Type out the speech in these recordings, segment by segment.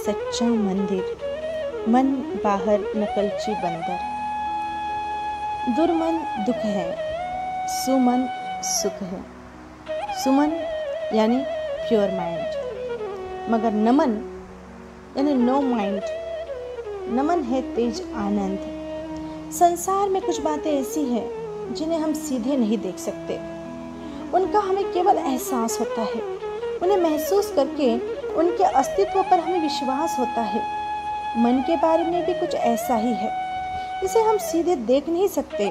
सच्चा मंदिर, मन बाहर नकलची बंदर। दुर्मन दुख है, सुमन सुख है। सुमन यानी प्योर माइंड, मगर नमन यानी नो माइंड। नमन है तेज आनंद। संसार में कुछ बातें ऐसी हैं जिन्हें हम सीधे नहीं देख सकते, उनका हमें केवल एहसास होता है। उन्हें महसूस करके उनके अस्तित्व पर हमें विश्वास होता है। मन के बारे में भी कुछ ऐसा ही है, इसे हम सीधे देख नहीं सकते,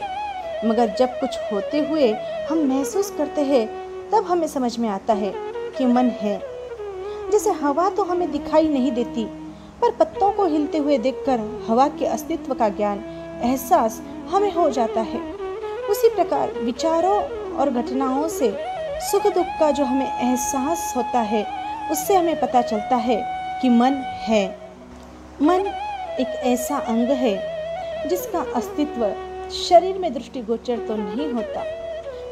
मगर जब कुछ होते हुए हम महसूस करते हैं तब हमें समझ में आता है कि मन है। जैसे हवा तो हमें दिखाई नहीं देती, पर पत्तों को हिलते हुए देखकर हवा के अस्तित्व का ज्ञान, एहसास हमें हो जाता है। उसी प्रकार विचारों और घटनाओं से सुख दुख का जो हमें एहसास होता है, उससे हमें पता चलता है कि मन है। मन एक ऐसा अंग है जिसका अस्तित्व शरीर में दृष्टिगोचर तो नहीं होता,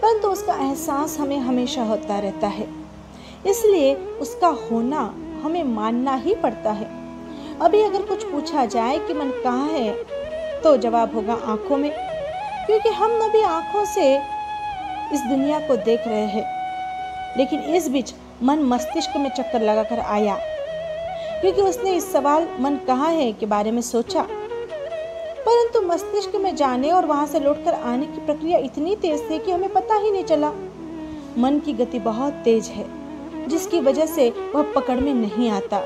परंतु उसका एहसास हमें हमेशा होता रहता है। इसलिए उसका होना हमें मानना ही पड़ता है। अभी अगर कुछ पूछा जाए कि मन कहाँ है, तो जवाब होगा आँखों में, क्योंकि हम अभी आँखों से इस दुनिया को देख रहे हैं। लेकिन इस बीच मन मस्तिष्क में चक्कर लगाकर आया, क्योंकि उसने इस सवाल मन कहाँ है के बारे में सोचा, परंतु मस्तिष्क में जाने और वहां से लौटकर आने की प्रक्रिया इतनी तेज थी कि हमें पता ही नहीं चला। मन की गति बहुत तेज है, जिसकी वजह से वह पकड़ में नहीं आता।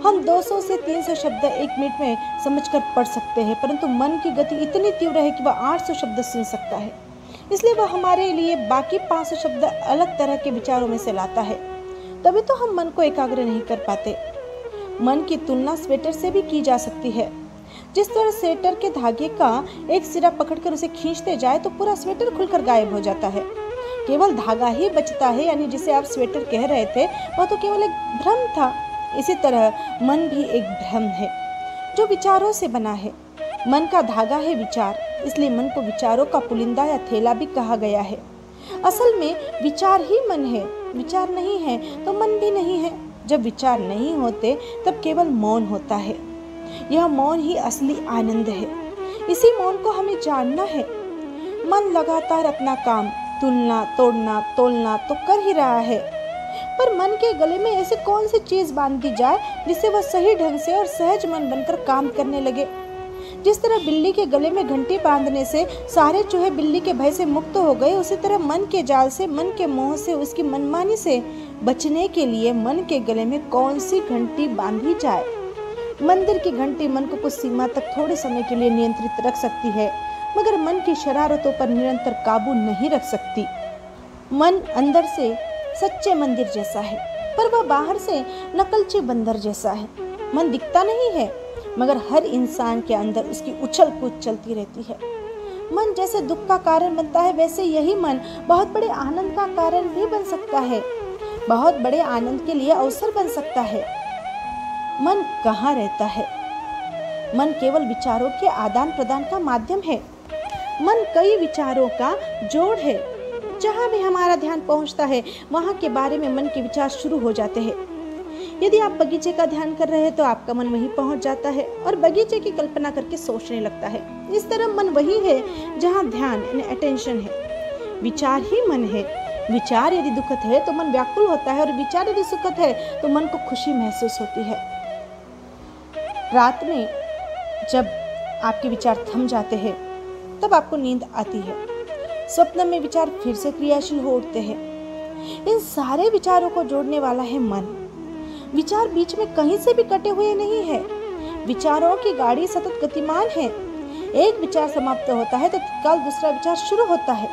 हम 200 से 300 शब्द एक मिनट में समझकर पढ़ सकते हैं, परंतु मन की गति इतनी तीव्र है कि वह 800 शब्द सुन सकता है। इसलिए वह हमारे लिए बाकी 500 शब्द अलग तरह के विचारों में से लाता है। तभी तो हम मन को एकाग्र नहीं कर पाते। मन की तुलना स्वेटर से भी की जा सकती है। जिस तरह स्वेटर के धागे का एक सिरा पकड़कर उसे खींचते जाए तो पूरा स्वेटर खुलकर गायब हो जाता है, केवल धागा ही बचता है। यानी जिसे आप स्वेटर कह रहे थे वह तो केवल एक भ्रम था। इसी तरह मन भी एक भ्रम है जो विचारों से बना है। मन का धागा है विचार, इसलिए मन को विचारों का पुलिंदा या थैला भी कहा गया है। असल में विचार ही मन है। विचार नहीं है तो मन भी नहीं है। जब विचार नहीं होते तब केवल मौन होता है। यह मौन ही असली आनंद है। इसी मौन को हमें जानना है। मन लगातार अपना काम तुलना, तोड़ना, तोलना तो कर ही रहा है, पर मन के गले में ऐसे कौन सी चीज बांध दी जाए जिससे वह सही ढंग से और सहज मन बनकर काम करने लगे। जिस तरह बिल्ली के गले में घंटी बांधने से सारे चूहे बिल्ली के भय से मुक्त हो गए, उसी तरह मन के जाल से, मन के मोह से, उसकी मनमानी से बचने के लिए मन के गले में कौन सी घंटी बांधी जाए। मंदिर की घंटी मन को कुछ सीमा तक थोड़े समय के लिए नियंत्रित रख सकती है, मगर मन की शरारतों पर निरंतर काबू नहीं रख सकती। मन अंदर से सच्चे मंदिर जैसा है, पर वह बाहर से नकलची बंदर जैसा है। मन दिखता नहीं है, मगर हर इंसान के अंदर उसकी उछल कूद चलती रहती है। मन जैसे दुख का कारण बनता है, वैसे यही मन बहुत बड़े आनंद का कारण भी बन सकता है, बहुत बड़े आनंद के लिए अवसर बन सकता है। मन कहाँ रहता है? मन केवल विचारों के आदान प्रदान का माध्यम है। मन कई विचारों का जोड़ है। जहाँ भी हमारा ध्यान पहुँचता है, वहाँ के बारे में मन के विचार शुरू हो जाते हैं। यदि आप बगीचे का ध्यान कर रहे हैं तो आपका मन वहीं पहुँच जाता है और बगीचे की कल्पना करके सोचने लगता है। इस तरह मन वही है जहाँ ध्यान यानी अटेंशन है। विचार ही मन है। विचार यदि दुखद है तो मन व्याकुल होता है, और विचार यदि सुखद है तो मन को खुशी महसूस होती है। रात में जब आपके विचार थम जाते हैं तब आपको नींद आती है। स्वप्न में विचार फिर से क्रियाशील हो उठते हैं। इन सारे विचारों को जोड़ने वाला है मन। विचार बीच में कहीं से भी कटे हुए नहीं है। विचारों की गाड़ी सतत गतिमान है। एक विचार समाप्त होता है तो तत्काल दूसरा विचार शुरू होता है।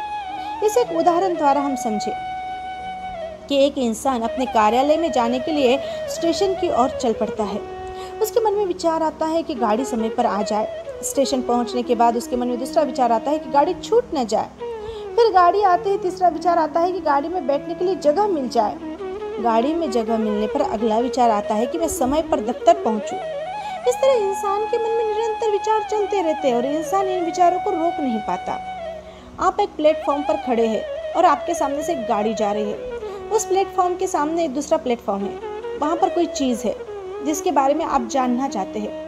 इस एक उदाहरण द्वारा हम समझे कि एक इंसान अपने कार्यालय में जाने के लिए स्टेशन की ओर चल पड़ता है। उसके मन में विचार आता है कि गाड़ी समय पर आ जाए। स्टेशन पहुंचने के बाद उसके मन में दूसरा विचार आता है कि गाड़ी छूट न जाए। फिर गाड़ी आते ही तीसरा विचार आता है कि गाड़ी में बैठने के लिए जगह मिल जाए। गाड़ी में जगह मिलने पर अगला विचार आता है कि मैं समय पर दफ्तर पहुंचूं। इस तरह इंसान के मन में निरंतर विचार चलते रहते हैं और इंसान इन विचारों को रोक नहीं पाता। आप एक प्लेटफॉर्म पर खड़े हैं और आपके सामने से एक गाड़ी जा रही है। उस प्लेटफॉर्म के सामने एक दूसरा प्लेटफॉर्म है। वहाँ पर कोई चीज़ है, जिसके बारे में आप जानना चाहते हैं।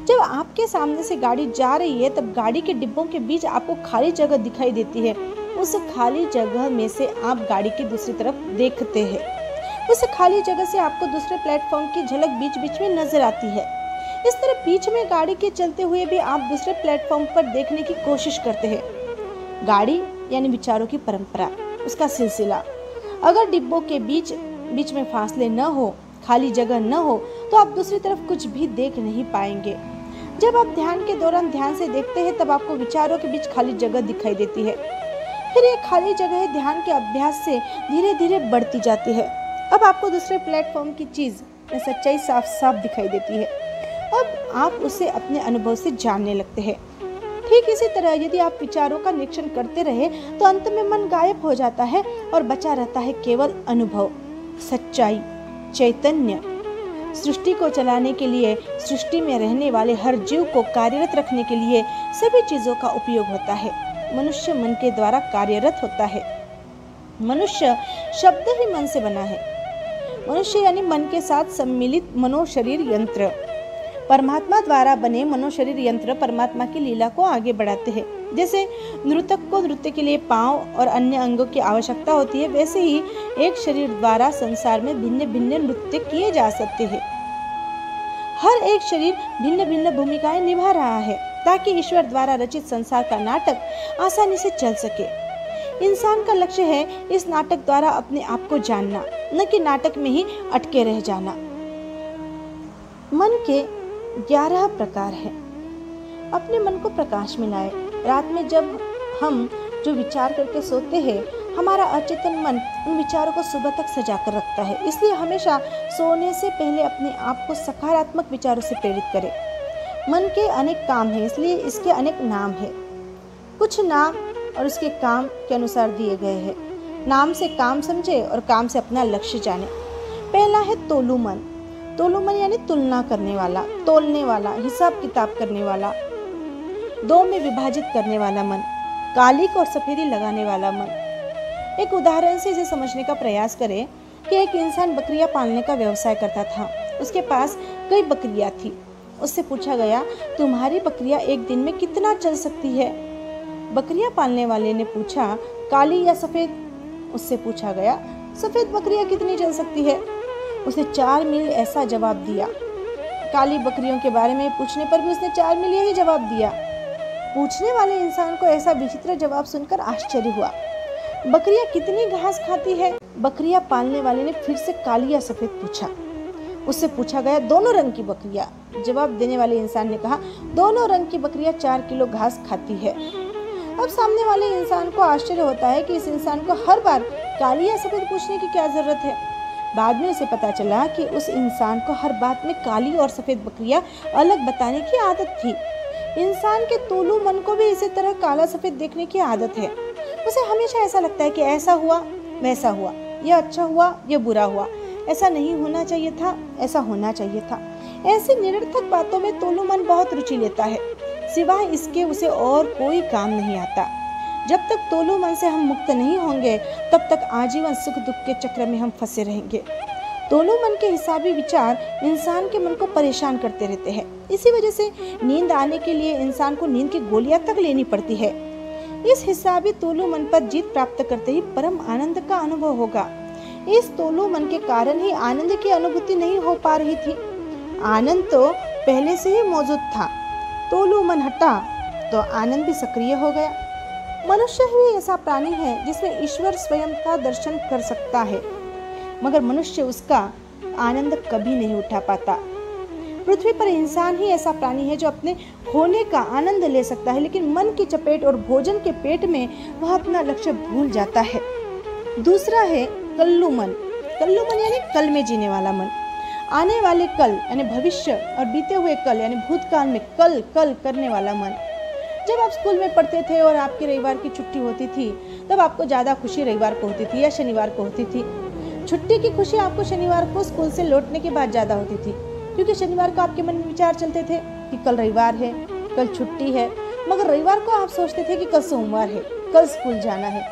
जब आपके सामने से गाड़ी जा रही है तब गाड़ी के डिब्बों के बीच आपको खाली जगह दिखाई देती है। उस खाली जगह में से आप गाड़ी की दूसरी तरफ देखते हैं। उस खाली जगह से आपको दूसरे प्लेटफॉर्म की झलक बीच बीच में नजर आती है। इस तरह बीच में गाड़ी के चलते हुए भी आप दूसरे प्लेटफॉर्म पर देखने की कोशिश करते हैं। गाड़ी यानी विचारों की परंपरा, उसका सिलसिला। अगर डिब्बों के बीच बीच में फासले न हो, खाली जगह न हो, तो आप दूसरी तरफ कुछ भी देख नहीं पाएंगे। जब आप ध्यान के दौरान ध्यान से देखते हैं तब आपको विचारों के बीच खाली जगह दिखाई देती है। फिर ये खाली जगह ध्यान के अभ्यास से धीरे धीरे बढ़ती जाती है। अब आपको दूसरे प्लेटफॉर्म की चीज में सच्चाई साफ साफ दिखाई देती है। अब आप उसे अपने अनुभव से जानने लगते हैं। ठीक इसी तरह यदि आप विचारों का निरीक्षण करते रहे तो अंत में मन गायब हो जाता है और बचा रहता है केवल अनुभव, सच्चाई, चैतन्य। सृष्टि को चलाने के लिए, सृष्टि में रहने वाले हर जीव को कार्यरत रखने के लिए सभी चीजों का उपयोग होता है। मनुष्य मन के द्वारा कार्यरत होता है। मनुष्य शब्द ही मन से बना है। मनुष्य यानी मन के साथ सम्मिलित मनोशरीर यंत्र। परमात्मा द्वारा बने मनोशरीर यंत्र परमात्मा की लीला को आगे बढ़ाते हैं। जैसे नृतक को नृत्य के लिए पांव और अन्य अंगों की आवश्यकता होती है, वैसे ही एक शरीर द्वारा संसार में भिन्न भिन्न नृत्य किए जा सकते हैं। हर एक शरीर भिन्न भिन्न भूमिकाएं निभा रहा है ताकि ईश्वर द्वारा रचित संसार का नाटक आसानी से चल सके। इंसान का लक्ष्य है इस नाटक द्वारा अपने आप को जानना, न कि नाटक में ही अटके रह जाना। मन के 11 प्रकार हैं। अपने मन को प्रकाश में लाए। रात में जब हम जो विचार करके सोते हैं, हमारा अचेतन मन उन विचारों को सुबह तक सजा कर रखता है। इसलिए हमेशा सोने से पहले अपने आप को सकारात्मक विचारों से प्रेरित करें। मन के अनेक काम हैं, इसलिए इसके अनेक नाम हैं। कुछ नाम और उसके काम के अनुसार दिए गए हैं। नाम से काम समझे और काम से अपना लक्ष्य जाने। पहला है तोलू मन। तोलू मन यानी तुलना करने वाला, तोलने वाला, हिसाब किताब करने वाला, दो में विभाजित करने वाला मन, कालिक और सफेदी लगाने वाला मन। एक उदाहरण से इसे समझने का प्रयास करें कि एक इंसान बकरियां पालने का व्यवसाय करता था। उसके पास कई बकरियां थी। उससे पूछा गया, तुम्हारी बकरियां एक दिन में कितना चल सकती है? बकरियां पालने वाले ने पूछा, काली या सफेद? उससे पूछा गया, सफेद बकरियां कितनी चल सकती है? उसने 4 मील ऐसा जवाब दिया। काली बकरियों के बारे में पूछने पर भी उसने 4 मील यही जवाब दिया। पूछने वाले इंसान को ऐसा विचित्र जवाब सुनकर आश्चर्य हुआ। बकरियां कितनी घास खाती है? बकरियां पालने वाले ने फिर से काली या सफेद पूछा। उससे पूछा गया, दोनों रंग की बकरियां? जवाब देने वाले इंसान ने कहा, दोनों रंग की बकरियां 4 किलो घास खाती है। अब सामने वाले इंसान को आश्चर्य होता है कि इस इंसान को हर बार काली या सफेद पूछने की क्या जरूरत है। बाद में उसे पता चला कि उस इंसान को हर बात में काली और सफेद बकरियां अलग बताने की आदत थी। इंसान के तोलू मन को भी इसी तरह काला सफेद देखने की आदत है। उसे हमेशा ऐसा लगता है कि ऐसा हुआ, वैसा हुआ, यह अच्छा हुआ, यह बुरा हुआ, ऐसा नहीं होना चाहिए था, ऐसा होना चाहिए था। ऐसी निरर्थक बातों में तोलू मन बहुत रुचि लेता है। सिवाय इसके उसे और कोई काम नहीं आता। जब तक तोलू मन से हम मुक्त नहीं होंगे तब तक आजीवन सुख दुख के चक्र में हम फंसे रहेंगे। तोलू मन के हिसाबी विचार इंसान के मन को परेशान करते रहते हैं। इसी वजह से नींद आने के लिए इंसान को नींद की गोलियां तक लेनी पड़ती है। इस हिसाबी तोलू मन पर जीत प्राप्त करते ही परम आनंद का अनुभव होगा। इस तोलू मन के कारण ही आनंद की अनुभूति नहीं हो पा रही थी। आनंद तो पहले से ही मौजूद था। तोलू मन हटा तो आनंद भी सक्रिय हो गया। मनुष्य ही ऐसा प्राणी है जिसमें ईश्वर स्वयं का दर्शन कर सकता है, मगर मनुष्य उसका आनंद कभी नहीं उठा पाता। पृथ्वी पर इंसान ही ऐसा प्राणी है जो अपने होने का आनंद ले सकता है, लेकिन मन की चपेट और भोजन के पेट में वह अपना लक्ष्य भूल जाता है। दूसरा है कल्लू मन। कल्लू मन यानी कल में जीने वाला मन। आने वाले कल यानी भविष्य और बीते हुए कल यानी भूतकाल में कल कल करने वाला मन। जब आप स्कूल में पढ़ते थे और आपकी रविवार की छुट्टी होती थी, तब आपको ज़्यादा खुशी रविवार को होती थी या शनिवार को होती थी। छुट्टी की खुशी आपको शनिवार को स्कूल से लौटने के बाद ज़्यादा होती थी, क्योंकि शनिवार को आपके मन में विचार चलते थे कि कल रविवार है, कल छुट्टी है, मगर रविवार को आप सोचते थे कि कल सोमवार है, कल स्कूल जाना है।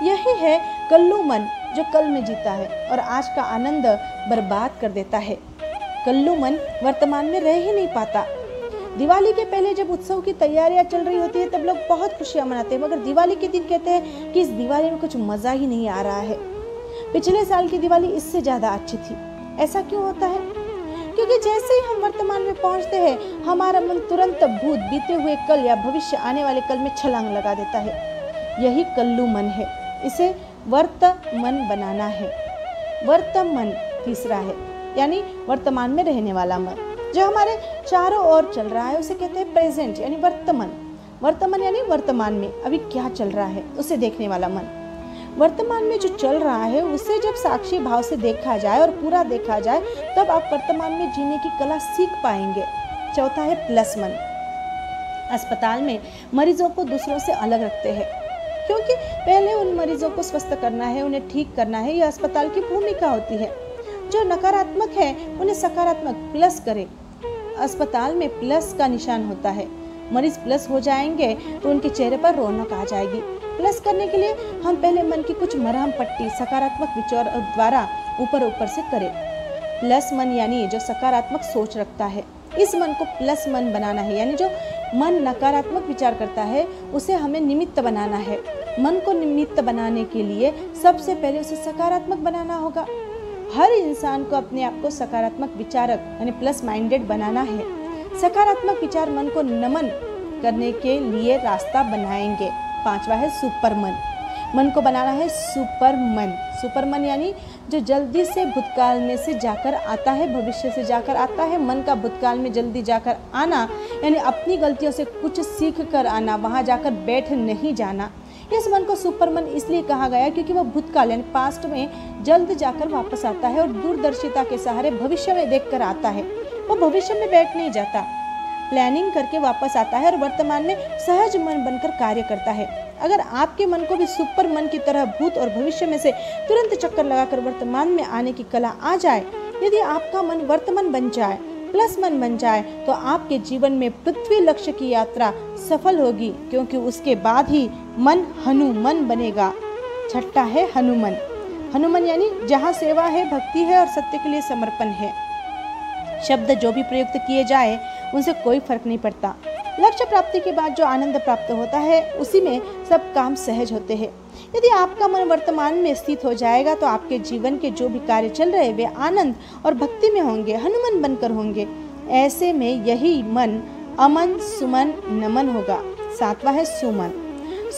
यही है कल्लू मन जो कल में जीता है और आज का आनंद बर्बाद कर देता है। कल्लू मन वर्तमान में रह ही नहीं पाता। दिवाली के पहले जब उत्सव की तैयारियां चल रही होती है तब लोग बहुत खुशियां मनाते हैं, मगर दिवाली के दिन कहते हैं कि इस दिवाली में कुछ मजा ही नहीं आ रहा है। पिछले साल की दिवाली इससे ज्यादा अच्छी थी। ऐसा क्यों होता है? क्योंकि जैसे ही हम वर्तमान में पहुंचते हैं हमारा मन तुरंत भूत, बीते हुए कल या भविष्य आने वाले कल में छलांग लगा देता है। यही कल्लू मन है। इसे वर्तमन बनाना है। वर्तमन तीसरा है, यानी वर्तमान में रहने वाला मन जो हमारे चारों ओर चल रहा है उसे कहते हैं प्रेजेंट, यानी वर्तमान। वर्तमान यानी वर्तमान में अभी क्या चल रहा है उसे देखने वाला मन। वर्तमान में जो चल रहा है उसे जब साक्षी भाव से देखा जाए और पूरा देखा जाए तब आप वर्तमान में जीने की कला सीख पाएंगे। चौथा है प्लस मन। अस्पताल में मरीजों को दूसरों से अलग रखते हैं क्योंकि पहले उन मरीजों को स्वस्थ करना है, उन्हें ठीक करना है। यह अस्पताल की भूमिका होती है। जो नकारात्मक है उन्हें सकारात्मक प्लस करे। अस्पताल में प्लस का निशान होता है। मरीज प्लस हो जाएंगे तो उनके चेहरे पर रौनक आ जाएगी। प्लस करने के लिए हम पहले मन की कुछ मरहम पट्टी सकारात्मक विचार द्वारा ऊपर से करें। प्लस मन यानी जो सकारात्मक सोच रखता है, इस मन को प्लस मन बनाना है। यानी जो मन नकारात्मक विचार करता है उसे हमें निमित्त बनाना है। मन को निमित्त बनाने के लिए सबसे पहले उसे सकारात्मक बनाना होगा। हर इंसान को अपने आप को सकारात्मक विचारक यानी प्लस माइंडेड बनाना है। सकारात्मक विचार मन को नमन करने के लिए रास्ता बनाएंगे। पांचवा है सुपरमन। मन को बनाना है सुपरमन। सुपरमन यानी जो जल्दी से भूतकाल में से जाकर आता है, भविष्य से जाकर आता है। मन का भूतकाल में जल्दी जाकर आना यानी अपनी गलतियों से कुछ सीख कर आना, वहाँ जाकर बैठ नहीं जाना। इस मन को सुपरमन इसलिए कहा गया क्योंकि वह भूतकाल यानी पास्ट में जल्द जाकर वापस आता है और दूरदर्शिता के सहारे भविष्य में देखकर आता है। वो भविष्य में बैठ नहीं जाता, प्लानिंग करके वापस आता है और वर्तमान में सहज मन बनकर कार्य करता है। अगर आपके मन को भी सुपर मन की तरह भूत और भविष्य में से तुरंत चक्कर लगाकर वर्तमान में आने की कला आ जाए, यदि आपका मन वर्तमान बन जाए, प्लस मन बन जाए, तो आपके जीवन में पृथ्वी लक्ष्य की यात्रा सफल होगी, क्योंकि उसके बाद ही मन हनुमान बनेगा। छठा है हनुमान। हनुमान यानी जहाँ सेवा है, भक्ति है और सत्य के लिए समर्पण है। शब्द जो भी प्रयुक्त किए जाए उनसे कोई फर्क नहीं पड़ता। लक्ष्य प्राप्ति के बाद जो आनंद प्राप्त होता है उसी में सब काम सहज होते हैं। यदि आपका मन वर्तमान में स्थित हो जाएगा तो आपके जीवन के जो भी कार्य चल रहे वे आनंद और भक्ति में होंगे, हनुमान बनकर होंगे। ऐसे में यही मन अमन सुमन नमन होगा। सातवां है सुमन।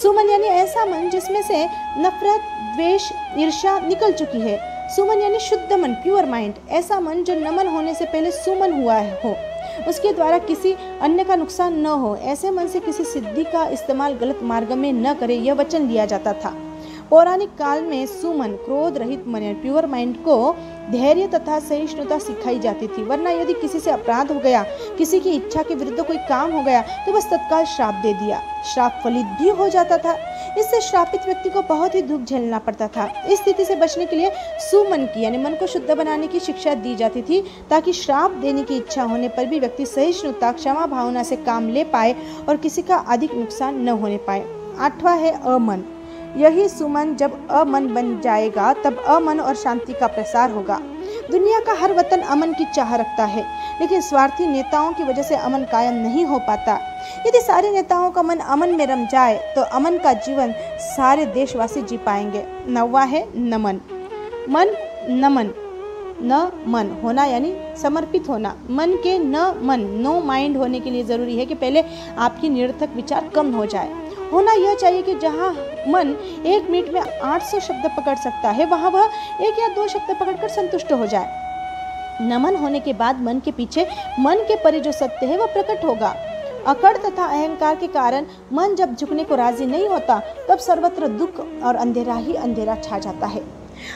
सुमन यानी ऐसा मन जिसमें से नफरत, द्वेष, ईर्ष्या निकल चुकी है। सुमन यानी शुद्ध मन, प्योर माइंड। ऐसा मन जो नमन होने से पहले सुमन हुआ हो, उसके द्वारा किसी अन्य का नुकसान न हो। ऐसे मन से किसी सिद्धि का इस्तेमाल गलत मार्ग में न करे, यह वचन लिया जाता था। पौराणिक काल में सुमन, क्रोध रहित मन, प्योर माइंड को धैर्य तथा सहिष्णुता सिखाई जाती थी। वरना यदि किसी से अपराध हो गया, किसी की इच्छा के विरुद्ध कोई काम हो गया तो बस तत्काल श्राप दे दिया। श्राप फलित भी हो जाता था। इससे श्रापित व्यक्ति को बहुत ही दुख झेलना पड़ता था। इस स्थिति से बचने के लिए सुमन की यानी मन को शुद्ध बनाने की शिक्षा दी जाती थी, ताकि श्राप देने की इच्छा होने पर भी व्यक्ति सहिष्णुता, क्षमा भावना से काम ले पाए और किसी का अधिक नुकसान न होने पाए। आठवां है अमन। यही सुमन जब अमन बन जाएगा तब अमन और शांति का प्रसार होगा। दुनिया का हर वतन अमन की चाह रखता है, लेकिन स्वार्थी नेताओं की वजह से अमन कायम नहीं हो पाता। यदि सारे नेताओं का मन अमन में रम जाए तो अमन का जीवन सारे देशवासी जी पाएंगे। नौवां है नमन। मन नमन, न मन होना यानी समर्पित होना। मन के न मन, नो माइंड होने के लिए जरूरी है कि पहले आपकी निरर्थक विचार कम हो जाए। होना यह चाहिए कि जहाँ मन 1 मिनट में 800 शब्द पकड़ सकता है, वहाँ वह 1 या 2 शब्द पकड़कर संतुष्ट हो जाए। नमन होने के बाद मन के पीछे मन के परे जो सत्य है वह प्रकट होगा। अकड़ तथा अहंकार के कारण मन जब झुकने को राजी नहीं होता तब सर्वत्र दुख और अंधेरा ही अंधेरा छा जाता है।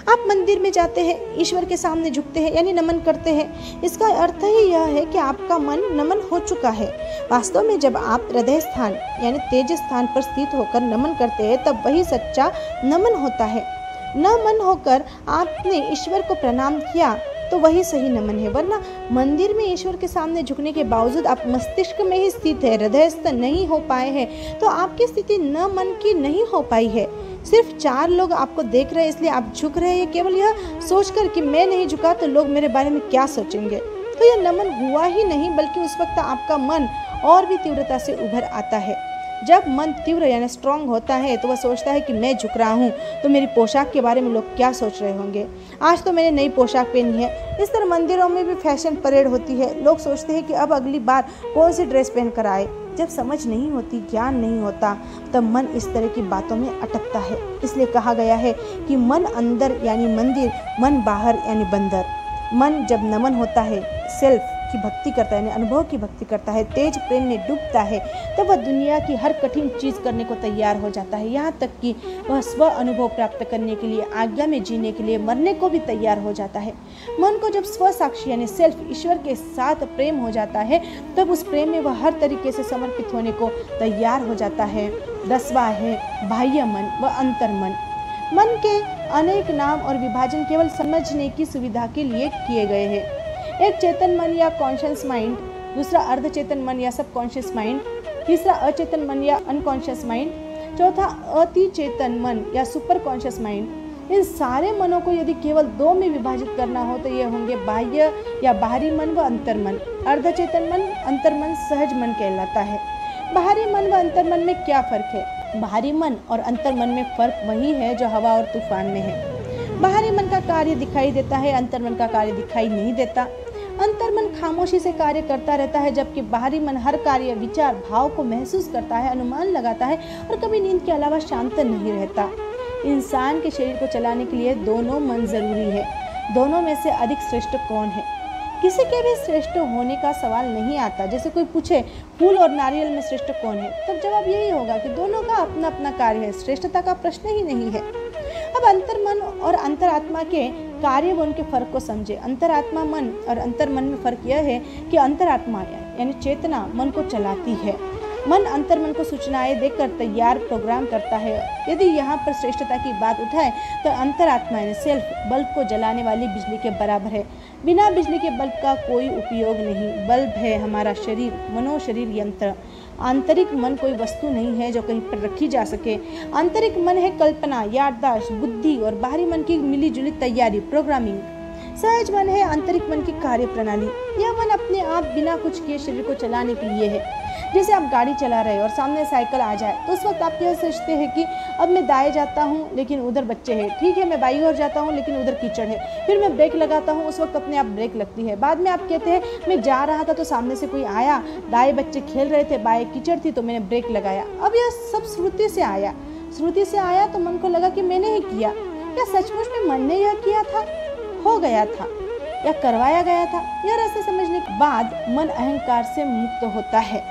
आप मंदिर में जाते हैं, ईश्वर के सामने झुकते हैं यानी नमन करते हैं। इसका अर्थ ही यह है कि आपका मन नमन हो चुका है। वास्तव में जब आप हृदय स्थान यानी तेज स्थान पर स्थित होकर नमन करते हैं तब वही सच्चा नमन होता है। न मन होकर आपने ईश्वर को प्रणाम किया तो वही सही नमन है। वरना मंदिर में ईश्वर के सामने झुकने के बावजूद आप मस्तिष्क में ही स्थित है, हृदयस्थ नहीं हो पाए हैं, तो आपकी स्थिति न मन की नहीं हो पाई है। सिर्फ 4 लोग आपको देख रहे हैं इसलिए आप झुक रहे हैं, केवल यह सोचकर कि मैं नहीं झुका तो लोग मेरे बारे में क्या सोचेंगे। तो यह नमन हुआ ही नहीं, बल्कि उस वक्त आपका मन और भी तीव्रता से उभर आता है। जब मन तीव्र यानी स्ट्रांग होता है तो वह सोचता है कि मैं झुक रहा हूँ तो मेरी पोशाक के बारे में लोग क्या सोच रहे होंगे, आज तो मैंने नई पोशाक पहनी है। इस तरह मंदिरों में भी फैशन परेड होती है। लोग सोचते हैं कि अब अगली बार कौन सी ड्रेस पहन कर आए। जब समझ नहीं होती, ज्ञान नहीं होता, तब मन इस तरह की बातों में अटकता है। इसलिए कहा गया है कि मन अंदर यानी मंदिर, मन बाहर यानी बंदर। मन जब नमन होता है, सेल्फ की भक्ति करता है, यानी अनुभव की भक्ति करता है, तेज प्रेम में डूबता है, तब वह दुनिया की हर कठिन चीज़ करने को तैयार हो जाता है। यहाँ तक कि वह स्व अनुभव प्राप्त करने के लिए, आज्ञा में जीने के लिए मरने को भी तैयार हो जाता है। मन को जब स्व साक्षी यानी सेल्फ ईश्वर के साथ प्रेम हो जाता है, तब उस प्रेम में वह हर तरीके से समर्पित होने को तैयार हो जाता है। 10वां है बाह्य मन व अंतर्मन। मन के अनेक नाम और विभाजन केवल समझने की सुविधा के लिए किए गए हैं। एक चेतन मन या कॉन्शियस माइंड, दूसरा अर्धचेतन मन या सबकॉन्शियस माइंड, तीसरा अचेतन मन या अनकॉन्शियस माइंड, चौथा अति चेतन मन या सुपर कॉन्शियस माइंड। इन सारे मनों को यदि केवल 2 में विभाजित करना हो तो ये होंगे बाह्य या बाहरी मन व अंतर्मन। अर्धचेतन मन, अंतर्मन सहज मन कहलाता है। बाहरी मन व अंतर्मन में क्या फर्क है? बाहरी मन और अंतर्मन में फर्क वही है जो हवा और तूफान में है। बाहरी मन का कार्य दिखाई देता है, अंतर्मन का कार्य दिखाई नहीं देता। अंतर्मन खामोशी से कार्य करता रहता है, जबकि बाहरी मन हर कार्य, विचार, भाव को महसूस करता है, अनुमान लगाता है और कभी नींद के अलावा शांत नहीं रहता। इंसान के शरीर को चलाने के लिए दोनों मन जरूरी है। दोनों में से अधिक श्रेष्ठ कौन है? किसी के भी श्रेष्ठ होने का सवाल नहीं आता। जैसे कोई पूछे फूल और नारियल में श्रेष्ठ कौन है, तब जवाब यही होगा कि दोनों का अपना अपना कार्य है, श्रेष्ठता का प्रश्न ही नहीं है। अब अंतर्मन और अंतरात्मा के कार्य व उनके फर्क को समझे। अंतरात्मा मन और अंतर्मन में फर्क यह है कि अंतरात्मा यानी चेतना मन को चलाती है। मन अंतर्मन को सूचनाएं देकर तैयार प्रोग्राम करता है। यदि यहाँ पर श्रेष्ठता की बात उठाए तो अंतरात्मा यानी सेल्फ बल्ब को जलाने वाली बिजली के बराबर है। बिना बिजली के बल्ब का कोई उपयोग नहीं। बल्ब है हमारा शरीर, मनोशरीर यंत्र। आंतरिक मन कोई वस्तु नहीं है जो कहीं पर रखी जा सके। आंतरिक मन है कल्पना, याददाश्त, बुद्धि और बाहरी मन की मिलीजुली तैयारी, प्रोग्रामिंग। सहज मन है आंतरिक मन की कार्य प्रणाली। यह मन अपने आप बिना कुछ किए शरीर को चलाने के लिए है। जैसे आप गाड़ी चला रहे हो और सामने साइकिल आ जाए तो उस वक्त आप यह सोचते हैं कि अब मैं दाएं जाता हूँ लेकिन उधर बच्चे हैं, ठीक है मैं बाईं ओर जाता हूँ लेकिन उधर कीचड़ है, फिर मैं ब्रेक लगाता हूँ, उस वक्त अपने आप ब्रेक लगती है। बाद में आप कहते हैं मैं जा रहा था तो सामने से कोई आया, दाएं बच्चे खेल रहे थे, बाएं कीचड़ थी तो मैंने ब्रेक लगाया। अब यह सब श्रुति से आया। श्रुति से आया तो मन को लगा कि मैंने ही किया। क्या सचमुच में मन ने यह किया था, हो गया था या करवाया गया था? यह रहस्य समझने के बाद मन अहंकार से मुक्त होता है।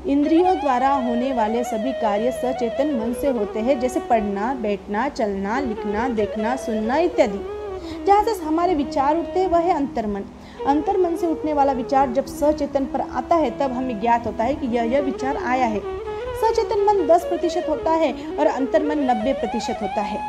इंद्रियों द्वारा होने वाले सभी कार्य सचेतन मन से होते हैं, जैसे पढ़ना, बैठना, चलना, लिखना, देखना, सुनना इत्यादि। जहाँ से हमारे विचार उठते हैं वह है अंतर्मन। अंतर्मन से उठने वाला विचार जब सचेतन पर आता है तब हमें ज्ञात होता है कि यह विचार आया है। सचेतन मन 10% होता है और अंतर्मन 90% होता है।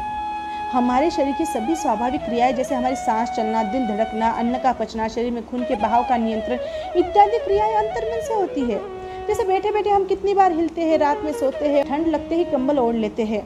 हमारे शरीर की सभी स्वाभाविक क्रियाएं जैसे हमारी सांस चलना, दिल धड़कना, अन्न का पचना, शरीर में खून के बहाव का नियंत्रण इत्यादि क्रियाएं अंतर्मन से होती है। जैसे बैठे बैठे हम कितनी बार हिलते हैं, रात में सोते हैं, ठंड लगते ही कंबल ओढ़ लेते हैं।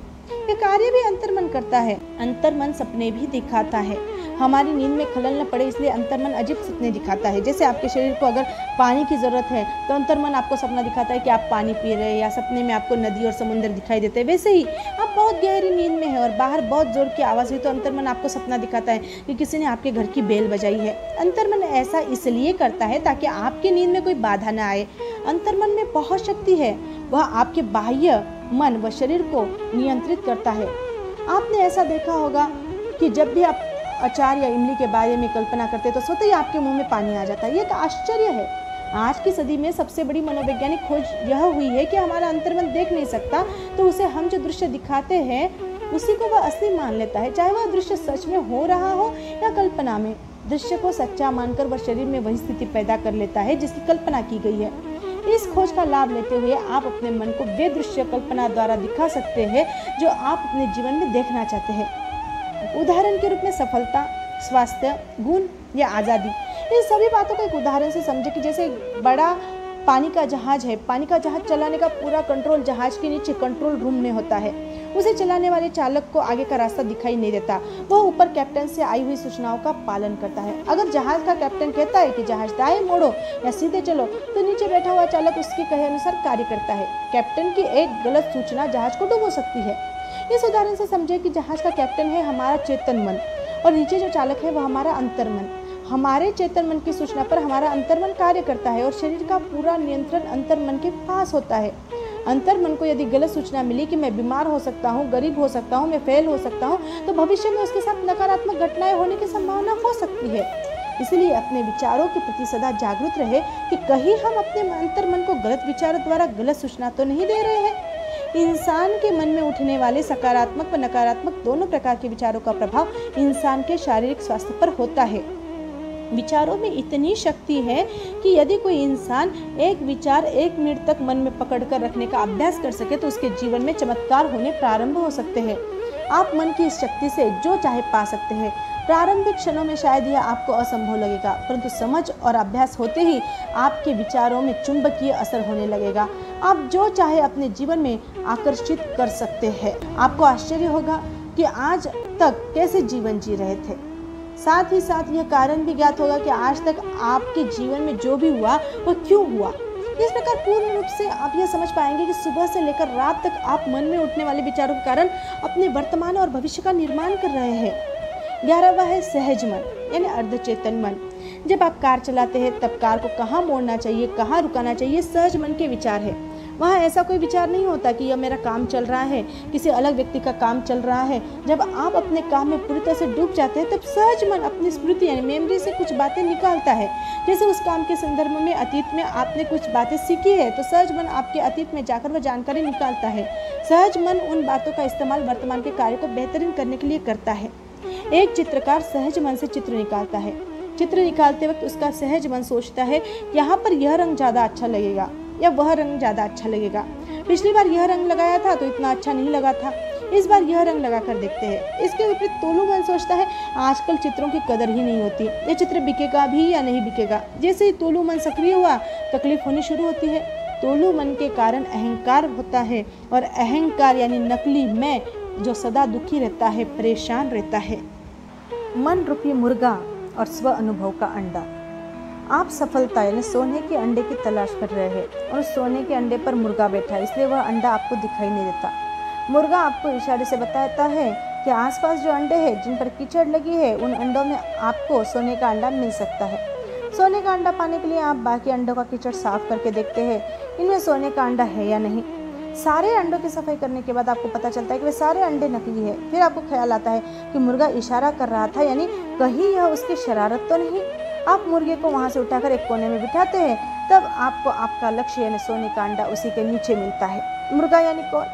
ये कार्य भी अंतर्मन करता है। अंतर्मन सपने भी दिखाता है। हमारी नींद में खलल न पड़े इसलिए अंतर्मन अजीब सपने दिखाता है। जैसे आपके शरीर को अगर पानी की ज़रूरत है तो अंतर्मन आपको सपना दिखाता है कि आप पानी पी रहे हैं, या सपने में आपको नदी और समुद्र दिखाई देते हैं। वैसे ही आप बहुत गहरी नींद में है और बाहर बहुत जोर की आवाज़ हुई तो अंतर्मन आपको सपना दिखाता है कि किसी ने आपके घर की बेल बजाई है। अंतर्मन ऐसा इसलिए करता है ताकि आपकी नींद में कोई बाधा न आए। अंतर्मन में बहुत शक्ति है, वह आपके बाह्य मन व शरीर को नियंत्रित करता है। आपने ऐसा देखा होगा कि जब भी आप अचार या इमली के बारे में कल्पना करते हैं तो स्वतः ही आपके मुंह में पानी आ जाता है। ये एक आश्चर्य है। आज की सदी में सबसे बड़ी मनोवैज्ञानिक खोज यह हुई है कि हमारा अंतर्मन देख नहीं सकता तो उसे हम जो दृश्य दिखाते हैं उसी को वह असली मान लेता है, चाहे वह दृश्य सच में हो रहा हो या कल्पना में। दृश्य को सच्चा मानकर वह शरीर में वही स्थिति पैदा कर लेता है जिसकी कल्पना की गई है। इस खोज का लाभ लेते हुए आप अपने मन को वे दृश्य कल्पना द्वारा दिखा सकते हैं जो आप अपने जीवन में देखना चाहते हैं। उदाहरण के रूप में सफलता, स्वास्थ्य, गुण या आज़ादी। इन सभी बातों को एक उदाहरण से समझे कि जैसे बड़ा पानी का जहाज है, पानी का जहाज चलाने का पूरा कंट्रोल जहाज के नीचे कंट्रोल रूम में होता है। उसे चलाने वाले चालक को आगे का रास्ता दिखाई नहीं देता, वह ऊपर कैप्टन से आई हुई सूचनाओं का पालन करता है। अगर जहाज का कैप्टन कहता है कि जहाज दाएं मोड़ो या सीधे चलो, तो नीचे बैठा हुआ चालक उसके कहे अनुसार कार्य करता है। कैप्टन की एक गलत सूचना जहाज को डुबो सकती है। इस उदाहरण से समझे कि जहाज का कैप्टन है हमारा चेतन मन और नीचे जो चालक है वह हमारा अंतर्मन। हमारे चेतन मन की सूचना पर हमारा अंतर्मन कार्य करता है और शरीर का पूरा नियंत्रण अंतर्मन के पास होता है। अंतर्मन को यदि गलत सूचना मिली कि मैं बीमार हो सकता हूँ, गरीब हो सकता हूँ, मैं फेल हो सकता हूँ, तो भविष्य में उसके साथ नकारात्मक घटनाएं होने की संभावना हो सकती है। इसलिए अपने विचारों के प्रति सदा जागरूक रहे कि कहीं हम अपने अंतर्मन को गलत विचारों द्वारा गलत सूचना तो नहीं दे रहे हैं। इंसान के मन में उठने वाले सकारात्मक व नकारात्मक दोनों प्रकार के विचारों का प्रभाव इंसान के शारीरिक स्वास्थ्य पर होता है। विचारों में इतनी शक्ति है कि यदि कोई इंसान एक विचार 1 मिनट तक मन में पकड़ कर रखने का अभ्यास कर सके तो उसके जीवन में चमत्कार होने प्रारंभ हो सकते हैं। आप मन की इस शक्ति से जो चाहे पा सकते हैं। प्रारंभिक क्षणों में शायद यह आपको असंभव लगेगा, परंतु समझ और अभ्यास होते ही आपके विचारों में चुंबकीय असर होने लगेगा। आप जो चाहे अपने जीवन में आकर्षित कर सकते हैं। आपको आश्चर्य होगा कि आज तक कैसे जीवन जी रहे थे। साथ ही साथ यह कारण भी ज्ञात होगा कि आज तक आपके जीवन में जो भी हुआ वह क्यों हुआ। इस प्रकार पूर्ण रूप से आप यह समझ पाएंगे कि सुबह से लेकर रात तक आप मन में उठने वाले विचारों के कारण अपने वर्तमान और भविष्य का निर्माण कर रहे हैं। 11वां है सहज मन यानी अर्धचेतन मन। जब आप कार चलाते हैं तब कार को कहाँ मोड़ना चाहिए, कहाँ रुकाना चाहिए, सहज मन के विचार है। वहाँ ऐसा कोई विचार नहीं होता कि यह मेरा काम चल रहा है, किसी अलग व्यक्ति का काम चल रहा है। जब आप अपने काम में पूरी तरह से डूब जाते हैं तब सहज मन अपनी स्मृति यानी मेमोरी से कुछ बातें निकालता है। जैसे उस काम के संदर्भ में अतीत में आपने कुछ बातें सीखी है तो सहज मन आपके अतीत में जाकर वह जानकारी निकालता है। सहज मन उन बातों का इस्तेमाल वर्तमान के कार्य को बेहतरीन करने के लिए करता है। एक चित्रकार सहज मन से चित्र निकालता है। चित्र निकालते वक्त उसका सहज मन सोचता है यहाँ पर यह रंग ज़्यादा अच्छा लगेगा या वह रंग ज़्यादा अच्छा लगेगा। पिछली बार यह रंग लगाया था तो इतना अच्छा नहीं लगा था, इस बार यह रंग लगा कर देखते हैं। इसके विपरीत तोलू मन सोचता है आजकल चित्रों की कदर ही नहीं होती, ये चित्र बिकेगा भी या नहीं बिकेगा। जैसे ही तोलू मन सक्रिय हुआ तकलीफ होनी शुरू होती है। तोलू मन के कारण अहंकार होता है और अहंकार यानी नकली मैं जो सदा दुखी रहता है, परेशान रहता है। मन रूपी मुर्गा और स्व अनुभव का अंडा। आप सफलता यानी सोने के अंडे की तलाश कर रहे हैं और सोने के अंडे पर मुर्गा बैठा है, इसलिए वह अंडा आपको दिखाई नहीं देता। मुर्गा आपको इशारे से बताता है कि आसपास जो अंडे हैं जिन पर कीचड़ लगी है उन अंडों में आपको सोने का अंडा मिल सकता है। सोने का अंडा पाने के लिए आप बाकी अंडों का कीचड़ साफ करके देखते हैं इनमें सोने का अंडा है या नहीं। सारे अंडों की सफाई करने के बाद आपको पता चलता है कि वे सारे अंडे नकली है। फिर आपको ख्याल आता है कि मुर्गा इशारा कर रहा था, यानी कहीं यह उसकी शरारत तो नहीं। आप मुर्गे को वहां से उठाकर एक कोने में बिठाते हैं, तब आपको आपका लक्ष्य यानी सोने का अंडा उसी के नीचे मिलता है। मुर्गा यानी कौन?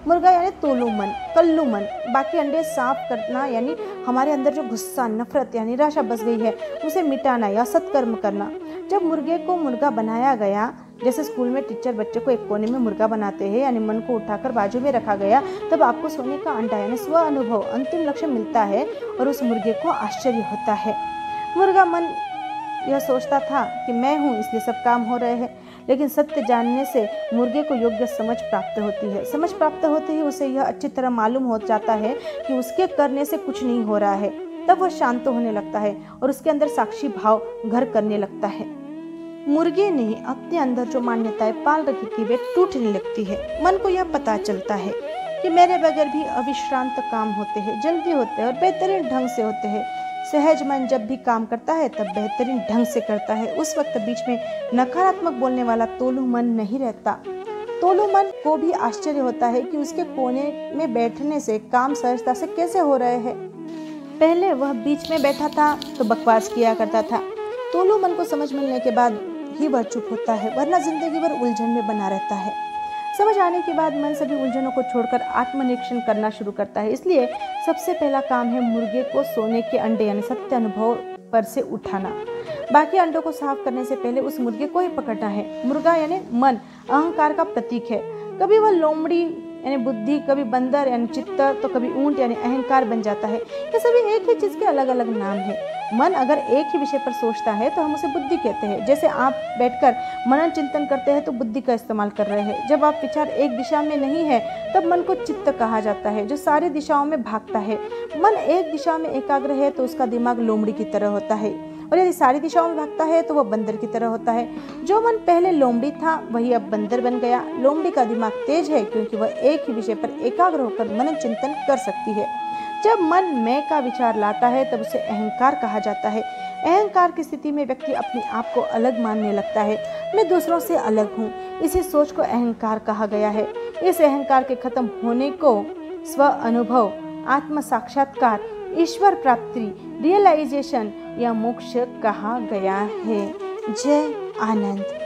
मुर्गा यानी तोलू मन, कल्लू मन। बाकी अंडे साफ करना यानी हमारे अंदर जो गुस्सा, नफरत या निराशा बस गई है उसे मिटाना या सत्कर्म करना। जब मुर्गे को मुर्गा बनाया गया, जैसे स्कूल में टीचर बच्चे को एक कोने में मुर्गा बनाते हैं यानी मन को उठाकर बाजू में रखा गया, तब आपको सोने का अंडा यानी स्व अनुभव अंतिम लक्ष्य मिलता है और उस मुर्गे को आश्चर्य होता है। मुर्गा मन यह सोचता था कि मैं हूँ इसलिए सब काम हो रहे हैं, लेकिन सत्य जानने से मुर्गे को योग्य समझ प्राप्त होती है। समझ प्राप्त होते ही उसे यह अच्छी तरह मालूम हो जाता है कि उसके करने से कुछ नहीं हो रहा है। तब वह शांत होने लगता है और उसके अंदर साक्षी भाव घर करने लगता है। मुर्गे ने अपने अंदर जो मान्यताएं पाल रखी थी वे टूटने लगती है। मन को यह पता चलता है कि मेरे बगैर भी अविश्रांत काम होते हैं, जल्दी होते हैं और बेहतरीन ढंग से होते हैं। सहज मन जब भी काम करता है तब बेहतरीन ढंग से करता है। उस वक्त बीच में नकारात्मक बोलने वाला तोलू मन नहीं रहता। तोलू मन को भी आश्चर्य होता है कि उसके कोने में बैठने से काम सहजता से कैसे हो रहे हैं। पहले वह बीच में बैठा था तो बकवास किया करता था। तोलू मन को समझ मिलने के बाद ही वह चुप होता है, वरना जिंदगी भर उलझन में बना रहता है। समझ आने के बाद मन सभी उलझनों को छोड़कर आत्मनिरीक्षण करना शुरू करता है। इसलिए सबसे पहला काम है मुर्गे को सोने के अंडे यानी सत्य अनुभव पर से उठाना। बाकी अंडों को साफ करने से पहले उस मुर्गे को ही पकड़ना है। मुर्गा यानी मन अहंकार का प्रतीक है। कभी वह लोमड़ी यानी बुद्धि, कभी बंदर यानी चित्त, तो कभी ऊंट यानी अहंकार बन जाता है। ये सभी एक ही चीज के अलग अलग नाम है। मन अगर एक ही विषय पर सोचता है तो हम उसे बुद्धि कहते हैं। जैसे आप बैठकर मनन चिंतन करते हैं तो बुद्धि का इस्तेमाल कर रहे हैं। जब आप विचार एक दिशा में नहीं है तब मन को चित्त कहा जाता है, जो सारी दिशाओं में भागता है। मन एक दिशा में एकाग्र है तो उसका दिमाग लोमड़ी की तरह होता है, और यदि सारी दिशाओं में भागता है तो वह बंदर की तरह होता है। जो मन पहले लोमड़ी था वही अब बंदर बन गया। लोमड़ी का दिमाग तेज है क्योंकि वह एक ही विषय पर एकाग्र होकर मनन चिंतन कर सकती है। जब मन मैं का विचार लाता है तब उसे अहंकार कहा जाता है। अहंकार की स्थिति में व्यक्ति अपने आप को अलग मानने लगता है। मैं दूसरों से अलग हूँ, इसी सोच को अहंकार कहा गया है। इस अहंकार के खत्म होने को स्व अनुभव, आत्म साक्षात्कार, ईश्वर प्राप्ति, रियलाइजेशन या मोक्ष कहा गया है। जय आनंद।